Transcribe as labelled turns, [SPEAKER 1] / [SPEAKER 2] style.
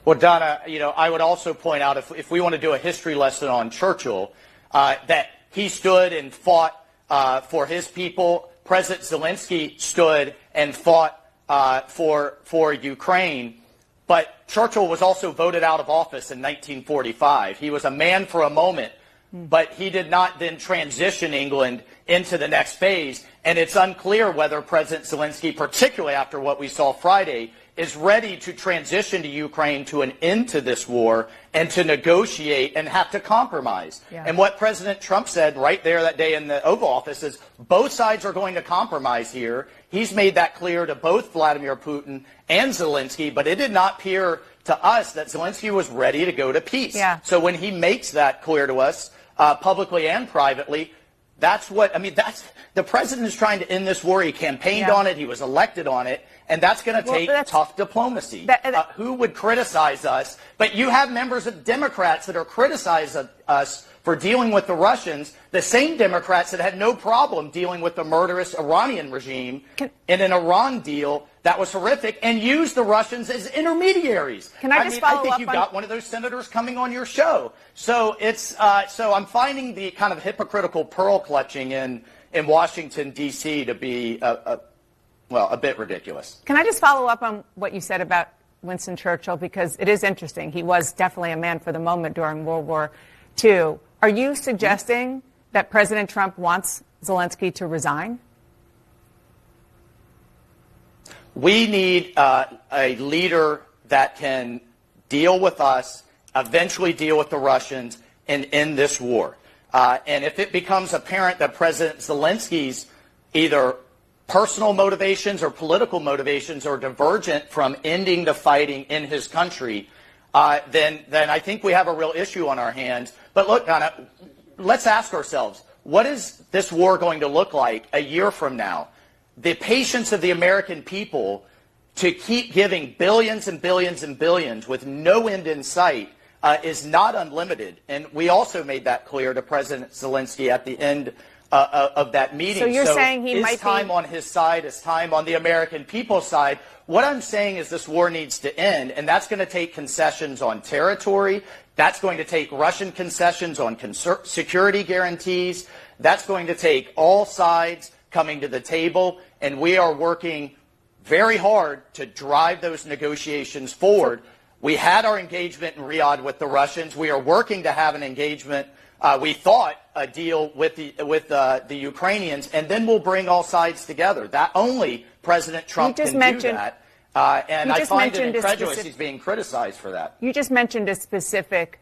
[SPEAKER 1] Well, Donna, I would also point out, if we want to do a history lesson on Churchill, that he stood and fought for his people. President Zelensky stood and fought for Ukraine. But Churchill was also voted out of office in 1945. He was a man for a moment, but he did not then transition England into the next phase. And it's unclear whether President Zelensky, particularly after what we saw Friday, is ready to transition to Ukraine to an end to this war and to negotiate and have to compromise. Yeah. And what President Trump said right there that day in the Oval Office is both sides are going to compromise here. He's made that clear to both Vladimir Putin and Zelensky, but it did not appear to us that Zelensky was ready to go to peace. Yeah. So when he makes that clear to us, publicly and privately, that's the president is trying to end this war. He campaigned on it. He was elected on it. And that's going to take tough diplomacy. Who would criticize us? But you have members of Democrats that are criticizing us for dealing with the Russians, the same Democrats that had no problem dealing with the murderous Iranian regime in an Iran deal that was horrific and used the Russians as intermediaries.
[SPEAKER 2] I
[SPEAKER 1] think you got one of those senators coming on your show. So so I'm finding the kind of hypocritical pearl clutching in Washington, D.C. to be a bit ridiculous.
[SPEAKER 2] Can I just follow up on what you said about Winston Churchill? Because it is interesting. He was definitely a man for the moment during World War II. Are you suggesting that President Trump wants Zelensky to resign?
[SPEAKER 1] We need a leader that can deal with us, eventually deal with the Russians, and end this war. And if it becomes apparent that President Zelensky's either personal motivations or political motivations are divergent from ending the fighting in his country, then I think we have a real issue on our hands. But look, Donna, let's ask ourselves, what is this war going to look like a year from now? The patience of the American people to keep giving billions and billions and billions with no end in sight is not unlimited. And we also made that clear to President Zelensky at the end of that meeting.
[SPEAKER 2] So you're saying he might be...
[SPEAKER 1] His time on his side is time on the American people's side. What I'm saying is this war needs to end, and that's going to take concessions on territory. That's going to take Russian concessions on security guarantees. That's going to take all sides coming to the table, and we are working very hard to drive those negotiations forward. We had our engagement in Riyadh with the Russians. We are working to have an engagement, we thought, a deal with the Ukrainians, and then we'll bring all sides together. That only President Trump can do that. And I find it incredulous he's being criticized for that.
[SPEAKER 2] You just mentioned a specific